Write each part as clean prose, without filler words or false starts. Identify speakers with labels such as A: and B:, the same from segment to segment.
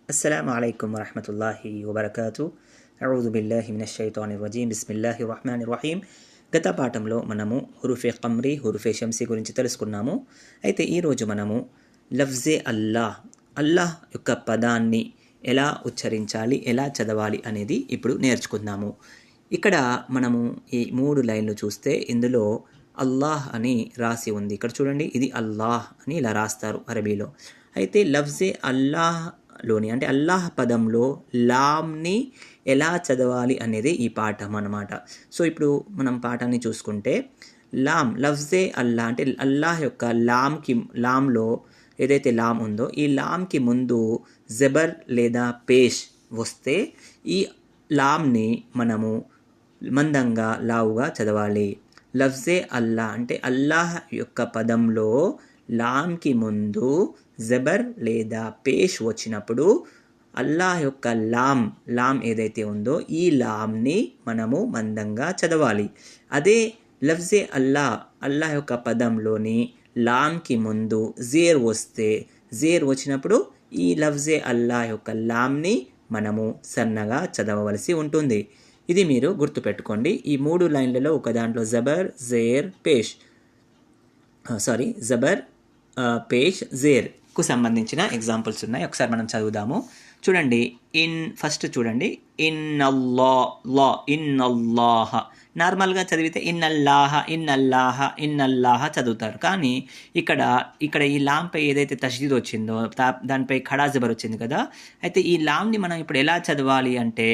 A: السلام عليكم ورحمة الله وبركاته. أعوذ بالله من الشيطان الرجيم. بسم الله الرحمن الرحيم. గత పాఠంలో మనము హురుఫే కమ్రీ హురుఫే షంసీ గురించి తెలుసుకున్నాము. అయితే ఈరోజు మనము లఫ్జే అల్లాహ్ అల్లాహ్ యొక్క పదాన్ని ఎలా ఉచ్చరించాలి, ఎలా చదవాలి అనేది ఇప్పుడు నేర్చుకుందాము. ఇక్కడ మనము ఈ 3 లైన్లు చూస్తే ఇందులో అల్లాహ్ అని రాసి ఉంది. ఇక్కడ చూడండి, ఇది అల్లాహ్ అని ఇలా రాస్తారు అరబీలో. అయితే లఫ్జే అల్లాహ్లోని అంటే అల్లాహ్ పదంలో లామ్ని ఎలా చదవాలి అనేది ఈ పాఠం అన్నమాట. సో ఇప్పుడు మనం పాఠాన్ని చూసుకుంటే లామ్ లఫ్జే అల్లాహ్ అంటే అల్లాహ్ యొక్క లామ్లో ఏదైతే లామ్ ఉందో ఈ లామ్కి ముందు జబర్ లేదా పేష్ వస్తే ఈ లామ్ని మనము మందంగా లావుగా చదవాలి. లఫ్జే అల్లాహ్ అంటే అల్లాహ్ యొక్క పదంలో లామ్కి ముందు జబర్ లేదా పేష్ వచ్చినప్పుడు అల్లాహ్ యొక్క లామ్ ఏదైతే ఉందో ఈ లామ్ని మనము మందంగా చదవాలి. అదే లఫ్జే అల్లాహ్ యొక్క పదంలోని లామ్కి ముందు జేర్ వచ్చినప్పుడు ఈ లఫ్జే అల్లాహ్ యొక్క లామ్ని మనము సన్నగా చదవవలసి ఉంటుంది. ఇది మీరు గుర్తుపెట్టుకోండి. ఈ 3 లైన్లలో ఒక దాంట్లో జబర్ పేష్ జేర్కు సంబంధించిన ఎగ్జాంపుల్స్ ఉన్నాయి. ఒకసారి మనం చదువుదాము. చూడండి, ఫస్ట్ చూడండి, ఇన్నల్లాహ నార్మల్గా చదివితే ఇన్నల్లాహ చదువుతారు. కానీ ఇక్కడ ఈ లాంపై ఏదైతే తష్దీద్ వచ్చిందో దానిపై ఖడా జబర్ వచ్చింది కదా. అయితే ఈ లామ్ని మనం ఇప్పుడు ఎలా చదవాలి అంటే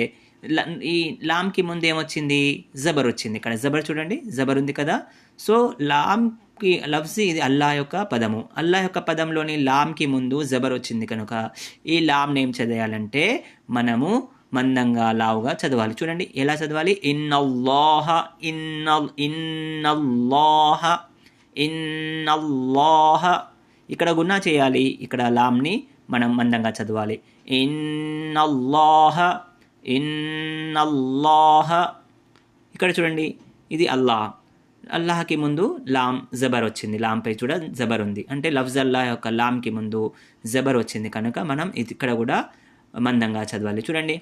A: ఈ లామ్కి ముందు ఏమొచ్చింది, జబర్ వచ్చింది. ఇక్కడ జబర్ చూడండి, జబర్ ఉంది కదా. సో లామ్కి లఫ్జీ ఇది అల్లాహ్ యొక్క పదము. అల్లాహ్ యొక్క పదంలోని లామ్కి ముందు జబర్ వచ్చింది కనుక ఈ లామ్ని ఏం చదవాలంటే మనము మందంగా లావుగా చదవాలి. చూడండి ఎలా చదవాలి, ఇన్నల్లాహ. ఇక్కడ గున్నా చేయాలి, ఇక్కడ లామ్ని మనం మందంగా చదవాలి. ఇన్నల్లాహ. ఇక్కడ చూడండి, ఇది అల్లాహకి ముందు లామ్ జబర్ వచ్చింది. లాంపై చూడ జబర్ ఉంది అంటే లఫ్జ్ అల్లాహ్ యొక్క లామ్కి ముందు జబర్ వచ్చింది కనుక మనం ఇక్కడ కూడా మందంగా చదవాలి. చూడండి,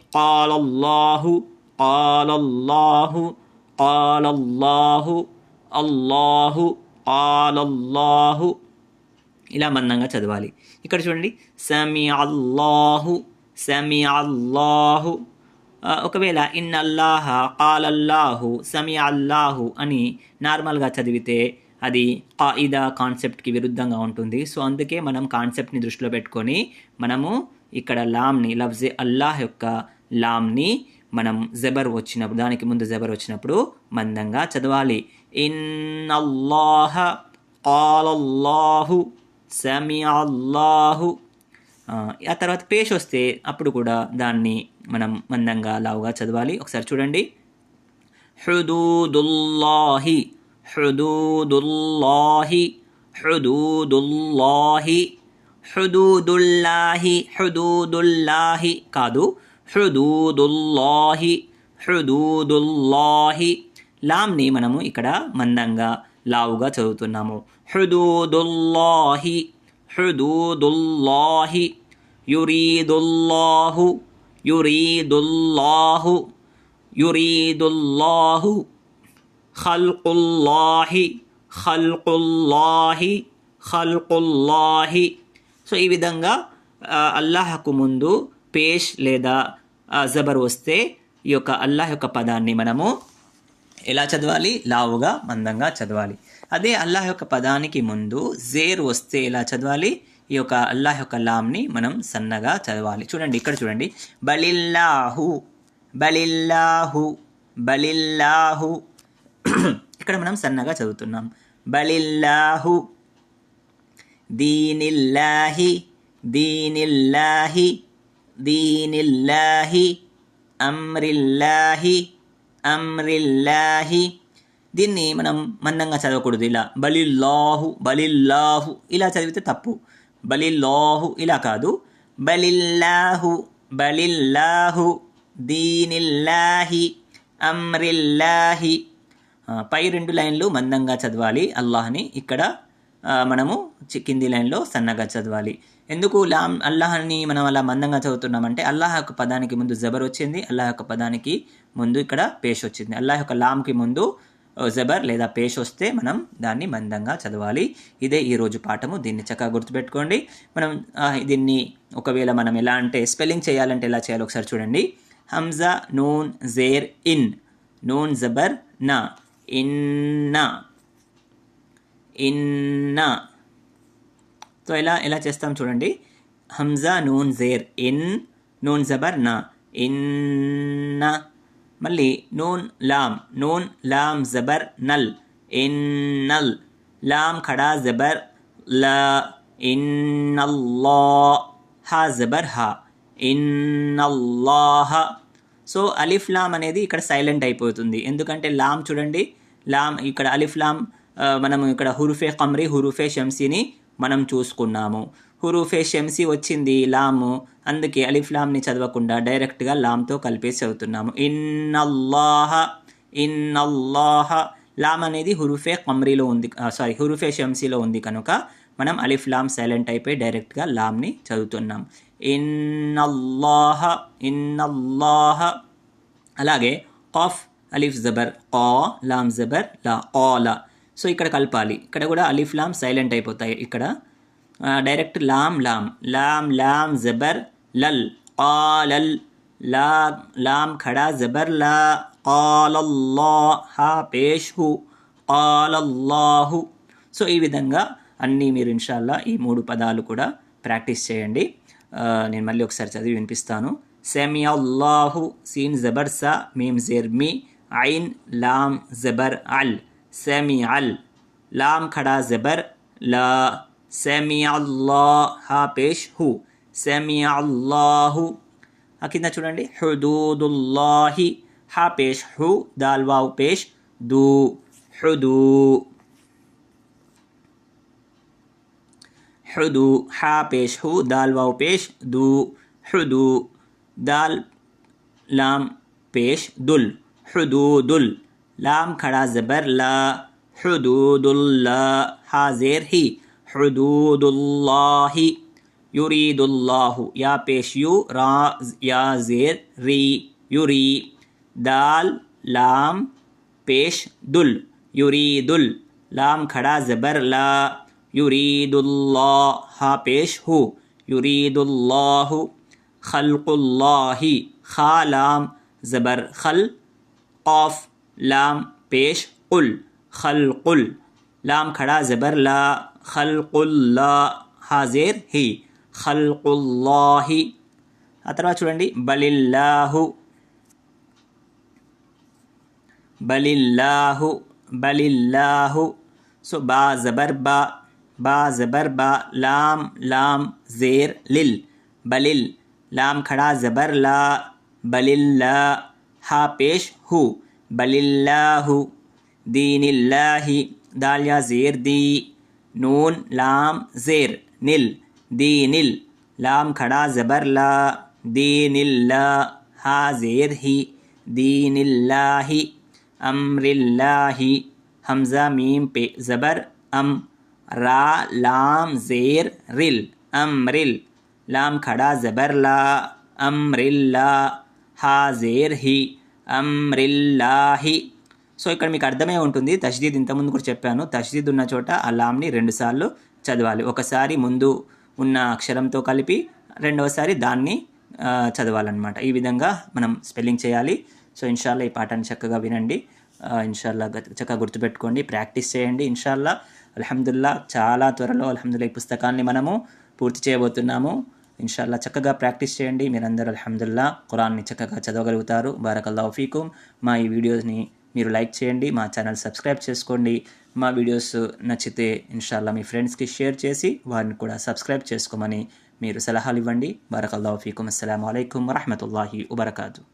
A: అల్లాహు ఇలా మందంగా చదవాలి. ఇక్కడ చూడండి, సమిఅల్లాహు. ఒకవేళ ఇన్నల్లాహ కాలల్లాహు సమిఅల్లాహు అని నార్మల్గా చదివితే అది ఖాయిదా కాన్సెప్ట్కి విరుద్ధంగా ఉంటుంది. సో అందుకే మనం కాన్సెప్ట్ని దృష్టిలో పెట్టుకొని మనము ఇక్కడ లామ్ని లఫ్జే అల్లాహ్ యొక్క లామ్ని మనం దానికి ముందు జబర్ వచ్చినప్పుడు మందంగా చదవాలి. ఇన్నల్లాహ కాలల్లాహు సమిఅల్లాహు. ఆ తర్వాత పేష్ వస్తే అప్పుడు కూడా దాన్ని మనం మందంగా లావుగా చదవాలి. ఒకసారి చూడండి, హుదూదుల్లాహి కాదు, హుదూదుల్లాహి. లామ్ని మనము ఇక్కడ మందంగా లావుగా చదువుతున్నాము. హుదూదుల్లాహి యురీదుల్లాహు ఖల్కుల్లాహి. సో ఈ విధంగా అల్లాహకు ముందు పేష్ లేదా జబర్ వస్తే ఈ యొక్క అల్లాహ్ యొక్క పదాన్ని మనము ఎలా చదవాలి, లావుగా మందంగా చదవాలి. అదే అల్లాహ్ యొక్క పదానికి ముందు జేర్ వస్తే ఎలా చదవాలి, ఈ యొక్క అల్లాహ్ యొక్క లామ్ని మనం సన్నగా చదవాలి. చూడండి, ఇక్కడ చూడండి, బలిల్లాహు. ఇక్కడ మనం సన్నగా చదువుతున్నాం. బలిల్లాహు. దీనిల్లాహి అమ్రిల్లాహి. దీన్ని మనం మందంగా చదవకూడదు. ఇలా బలిల్లాహు ఇలా చదివితే తప్పు. బలిల్లాహు ఇలా కాదు, బలిల్లాహు దీనిల్లాహి అమ్రిల్లాహి. పై 2 లైన్లు మందంగా చదవాలి అల్లాహ్ని. ఇక్కడ మనము కింది లైన్లో సన్నగా చదవాలి. ఎందుకు లామ్ అల్లాహ్ని మనం అలా మందంగా చదువుతున్నామంటే అల్లాహ్ యొక్క పదానికి ముందు జబర్ వచ్చింది, అల్లాహ్ యొక్క పదానికి ముందు ఇక్కడ పేష్ వచ్చింది. అల్లాహ్ యొక్క లామ్కి ముందు జబర్ లేదా పేష్ వస్తే మనం దాన్ని మందంగా చదవాలి. ఇదే ఈరోజు పాఠము. దీన్ని చక్కగా గుర్తుపెట్టుకోండి. మనం దీన్ని ఒకవేళ మనం ఎలా అంటే స్పెల్లింగ్ చేయాలంటే ఎలా చేయాలో ఒకసారి చూడండి. హంజా నూన్ జేర్ ఇన్, నూన్ జబర్ నా, ఇన్నా ఇన్నా. సో ఎలా చేస్తాం చూడండి. హంజా నూన్ జేర్ ఇన్, నూన్ జబర్ నా, ఇన్నా. మళ్ళీ నూన్ లామ్ జబర్ నల్, ఇన్నల్. లామ్ ఖడా జబర్ లా, ఇన్నల్లా. హా జబర్ హా, ఇన్నల్లాహ. సో అలిఫ్ లామ్ అనేది ఇక్కడ సైలెంట్ అయిపోతుంది. ఎందుకంటే లామ్ చూడండి, లామ్ ఇక్కడ అలిఫ్ లామ్ మనము ఇక్కడ హురుఫే ఖమ్రీ హురుఫే షంసీని మనం చూసుకున్నాము. హురుఫే షంసీ వచ్చింది లాము, అందుకే అలిఫ్ లామ్ని చదవకుండా డైరెక్ట్గా లామ్తో కలిపేసి చదువుతున్నాము. ఇన్నల్లాహ. లామ్ అనేది హురుఫే ఖమ్రీలో ఉంది, హురుఫే షంసీలో ఉంది కనుక మనం అలిఫ్ లామ్ సైలెంట్ అయిపోయి డైరెక్ట్గా లామ్ని చదువుతున్నాం. ఇన్నల్లాహ. అలాగే కాఫ్ అలిఫ్ జబర్ కా, లామ్ జబర్ లా, కాలా. సో ఇక్కడ కలపాలి. ఇక్కడ కూడా అలిఫ్ లామ్ సైలెంట్ అయిపోతాయి. ఇక్కడ direct Lam Jaber lull, కాలల్. Lam ఖడా జబర్ లా, కాలల్లా. హా పేష్ హు, కాలల్లాహు. సో ఈ విధంగా అన్నీ మీరు ఇన్షాల్లా ఈ 3 పదాలు కూడా ప్రాక్టీస్ చేయండి. నేను మళ్ళీ ఒకసారి చదివి వినిపిస్తాను. సెమియల్లాహు, సీన్ జబర్ సా, మీమ్ జేర్ మీ, ఐన్ లామ్ జబర్ అల్, సెమిఅల్. లామ్ ఖడా జబర్ లా, సెమిఅల్లా. హా పేష్ హు, సెమిఅల్లాహు. కింద చూడండి. హుదూదుల్లాహి, హా పేష్ హు, దాల్ వావ్ పేష్ దు, హుదూ. హా పేష్ హు, దాల్ వావ్ పేష్ దు, హుదూ. దాల్ లామ్ పేష్ దుల్, హుదూదుల్. లామ్ ఖడా జబర్ లా, హుదూదుల్లా. హా జేర్ హి, హుదూదుల్లాహి. యురీదుల్లాహు, యా పేష్ యు, రా యా జేర్ రీ, యురీ. దాల్ లామ్ పేష్ దుల్, యురీదుల్. లామ్ ఖడా జబర్ లా, యురీదుల్లా. హా పేష్ హు, యురీదుల్లాహు. ఖల్కుల్లాహి, ఖా లామ్ జబర్ ఖల్, కాఫ్ లామ్ పేష్ కుల్, ఖల్కుల్. లామ్ ఖడా జబర్ లా, ఖల్కుల్లా. హా జేర్ హి, ఖల్కుల్లాహి. ఆ తర్వాత చూడండి. బలిల్లాహు. సో బా జబర్ బా, లామ్ జేర్ లిల్, బలిల్. లామ్ ఖడా జబర్ లా, బలిల్లా. హా పేష్ హు, బలిల్లాహు. దీనిల్లాహి, దాల్ యా జేర్ दी, నూన్ లామ్ జేర్ నిల్, దీనిల్. లామ్ ఖడా జబర్ లా, దీనిల్లా. హా జేర్ హి, దీనిల్లాహి. అమ్రిల్లాహి. హంజా మీమ్ पे జబర్ అమ్, రా లామ్ జేర్ रिल, అమ్రిల్. లామ్ ఖడా జబర్ లా, అమ్రిల్లా. హా జేర్ హి, అమ్రిల్లాహి. సో ఇక్కడ మీకు అర్థమే ఉంటుంది. తష్దీద్ ఇంతకుముందు కూడా చెప్పాను. తష్దీద్ ఉన్న చోట ఆ లామ్ని 2 సార్లు చదవాలి. ఒకసారి ముందు ఉన్న అక్షరంతో కలిపి, రెండవసారి దాన్ని చదవాలన్నమాట. ఈ విధంగా మనం స్పెల్లింగ్ చేయాలి. సో ఇన్షాల్లా ఈ పాఠాన్ని చక్కగా వినండి. ఇన్షాల్లా చక్కగా గుర్తుపెట్టుకోండి, ప్రాక్టీస్ చేయండి. ఇన్షాల్లా అల్హమ్దుల్లా చాలా త్వరలో అల్హమ్దుల్లా ఈ పుస్తకాన్ని మనము పూర్తి చేయబోతున్నాము. ఇన్షాల్లా చక్కగా ప్రాక్టీస్ చేయండి. మీరందరూ అల్హమ్దుల్లా ఖురాన్ని చక్కగా చదవగలుగుతారు. బారకల్లాహు ఫీకుం. మా ఈ వీడియోస్ని మీరు లైక్ చేయండి, మా ఛానల్ సబ్స్క్రైబ్ చేసుకోండి. మా వీడియోస్ నచ్చితే ఇన్షాల్లా మీ ఫ్రెండ్స్కి షేర్ చేసి వారిని కూడా సబ్స్క్రైబ్ చేసుకోమని మీరు సలహాలు ఇవ్వండి. బారకల్లాహు ఫీకుం. అస్సలాము అలైకుం వరహ్మతుల్లాహి వబరకాతుహు.